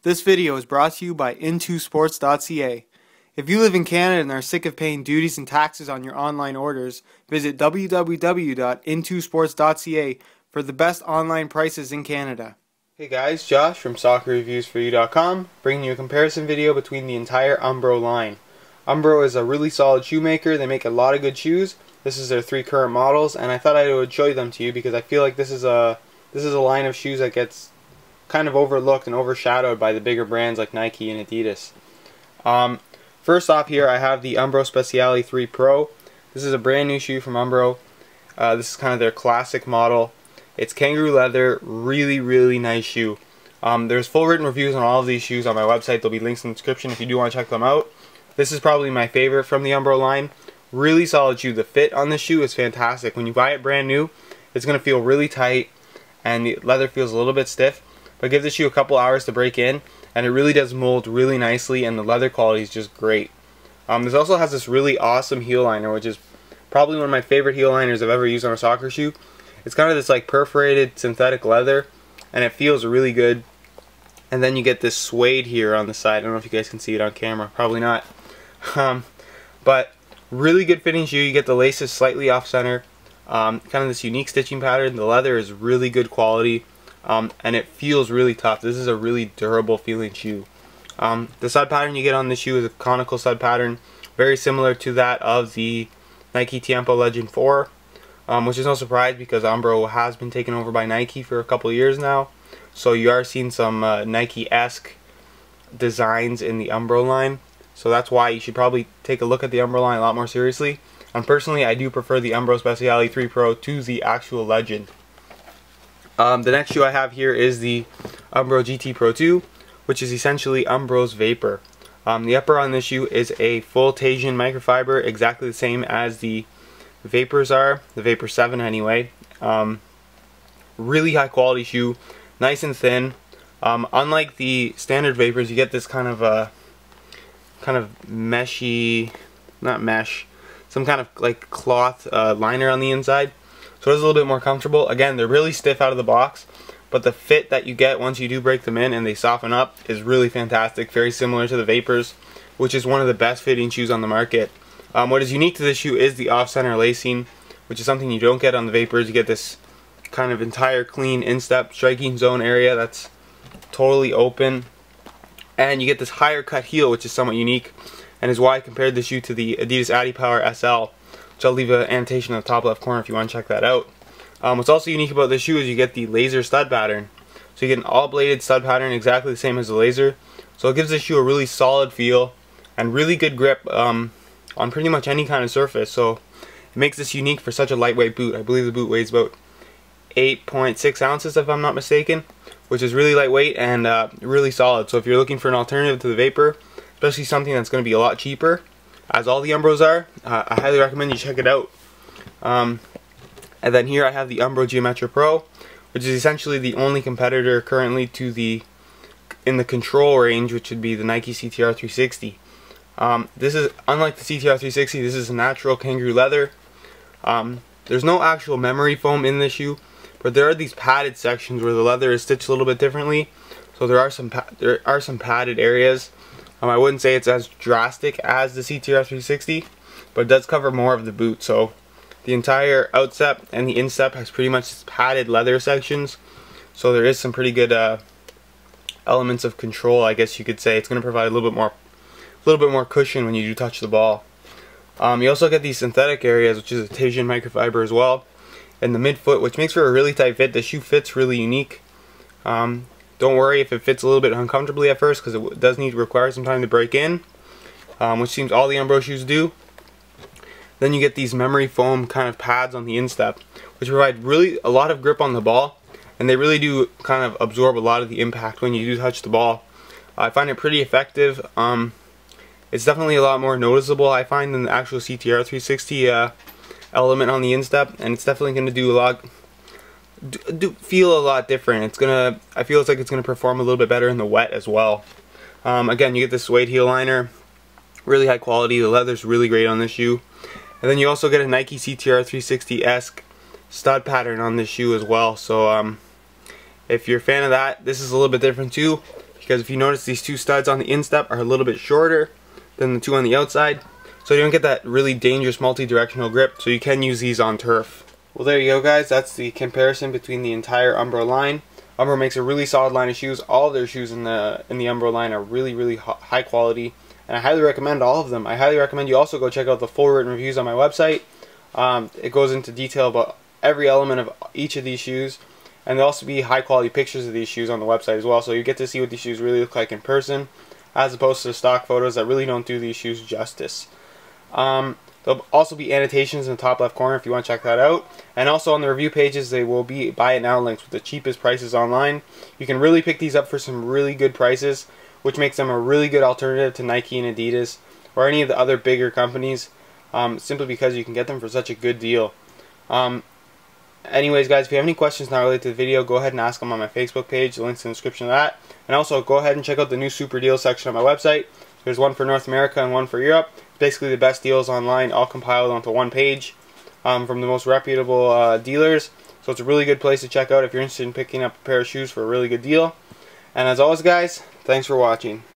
This video is brought to you by intosports.ca. If you live in Canada and are sick of paying duties and taxes on your online orders, visit www.intosports.ca for the best online prices in Canada. Hey guys, Josh from soccerreviewsforyou.com, bringing you a comparison video between the entire Umbro line. Umbro is a really solid shoemaker. They make a lot of good shoes. This is their 3 current models, and I thought I would show them to you because I feel like this is a line of shoes that gets kind of overlooked and overshadowed by the bigger brands like Nike and Adidas. First off here I have the Umbro Speciality 3 Pro. This is a brand new shoe from Umbro. This is kind of their classic model. It's kangaroo leather, really nice shoe. There's full written reviews on all of these shoes on my website. There'll be links in the description if you do want to check them out. This is probably my favorite from the Umbro line. Really solid shoe. The fit on this shoe is fantastic. When you buy it brand new, it's going to feel really tight and the leather feels a little bit stiff. But give this shoe a couple hours to break in, and it really does mold really nicely, and the leather quality is just great. This also has this really awesome heel liner, which is probably one of my favorite heel liners I've ever used on a soccer shoe. It's kind of this like perforated synthetic leather, and it feels really good. And then you get this suede here on the side. I don't know if you guys can see it on camera, probably not. But really good fitting shoe. You get the laces slightly off center, kind of this unique stitching pattern. The leather is really good quality. And it feels really tough. This is a really durable feeling shoe. The stud pattern you get on this shoe is a conical stud pattern, very similar to that of the Nike Tiempo Legend 4, which is no surprise because Umbro has been taken over by Nike for a couple of years now. So you are seeing some Nike-esque designs in the Umbro line. So that's why you should probably take a look at the Umbro line a lot more seriously. And personally, I do prefer the Umbro Speciality 3 Pro to the actual Legend. The next shoe I have here is the Umbro GT Pro 2, which is essentially Umbro's Vapor. The upper on this shoe is a full Teijin microfiber, exactly the same as the Vapors are, the Vapor 7 anyway. Really high quality shoe, nice and thin. Unlike the standard Vapors, you get this kind of meshy, not mesh, some kind of like cloth liner on the inside. So it's a little bit more comfortable. Again, they're really stiff out of the box, but the fit that you get once you do break them in and they soften up is really fantastic. Very similar to the Vapors, which is one of the best fitting shoes on the market. What is unique to this shoe is the off-center lacing, which is something you don't get on the Vapors. You get this kind of entire clean instep striking zone area that's totally open, and you get this higher cut heel, which is somewhat unique, and is why I compared the shoe to the Adidas Adipower SL. I'll leave an annotation in the top left corner if you want to check that out. What's also unique about this shoe is you get the laser stud pattern. So you get an all bladed stud pattern exactly the same as the laser. So it gives this shoe a really solid feel and really good grip on pretty much any kind of surface. So it makes this unique for such a lightweight boot. I believe the boot weighs about 8.6 ounces if I'm not mistaken, which is really lightweight and really solid. So if you're looking for an alternative to the Vapor, especially something that's going to be a lot cheaper, as all the Umbros are, I highly recommend you check it out. And then here I have the Umbro Geometric Pro, which is essentially the only competitor currently to in the control range, which would be the Nike CTR 360. This is unlike the CTR 360. This is a natural kangaroo leather. There's no actual memory foam in this shoe, but there are these padded sections where the leather is stitched a little bit differently. So there are some padded areas. I wouldn't say it's as drastic as the CTR 360, but it does cover more of the boot. So the entire outstep and the instep has pretty much padded leather sections. So there is some pretty good elements of control, I guess you could say. It's going to provide a little bit more cushion when you do touch the ball. You also get these synthetic areas, which is a Teijin microfiber as well, and the midfoot, which makes for a really tight fit. The shoe fits really unique. Don't worry if it fits a little bit uncomfortably at first, because it does require some time to break in, which seems all the Umbro shoes do. Then you get these memory foam kind of pads on the instep, which provide really a lot of grip on the ball, and they really do kind of absorb a lot of the impact when you do touch the ball. I find it pretty effective. It's definitely a lot more noticeable, I find, than the actual CTR 360 element on the instep, and it's definitely going to do a lot. Feel a lot different. I feel it's like it's gonna perform a little bit better in the wet as well. Again, you get this suede heel liner, really high quality. The leather's really great on this shoe, and then you also get a Nike CTR 360-esque stud pattern on this shoe as well. So if you're a fan of that, this is a little bit different too. because if you notice, these two studs on the instep are a little bit shorter than the two on the outside, so you don't get that really dangerous multi-directional grip, so you can use these on turf. Well, there you go, guys. That's the comparison between the entire Umbro line. Umbro makes a really solid line of shoes. All of their shoes in the Umbro line are really high quality, and I highly recommend all of them. I highly recommend you also go check out the full written reviews on my website. It goes into detail about every element of each of these shoes, and there'll also be high quality pictures of these shoes on the website as well, so you get to see what these shoes really look like in person, as opposed to the stock photos that really don't do these shoes justice. There'll also be annotations in the top left corner if you want to check that out. And also on the review pages, they will be buy it now links with the cheapest prices online. You can really pick these up for some really good prices, which makes them a really good alternative to Nike and Adidas or any of the other bigger companies, simply because you can get them for such a good deal. Anyways, guys, if you have any questions not related to the video, go ahead and ask them on my Facebook page. The link's in the description of that. And also, go ahead and check out the new super deals section on my website. There's one for North America and one for Europe. Basically the best deals online, all compiled onto one page from the most reputable dealers. So it's a really good place to check out if you're interested in picking up a pair of shoes for a really good deal. And as always, guys, thanks for watching.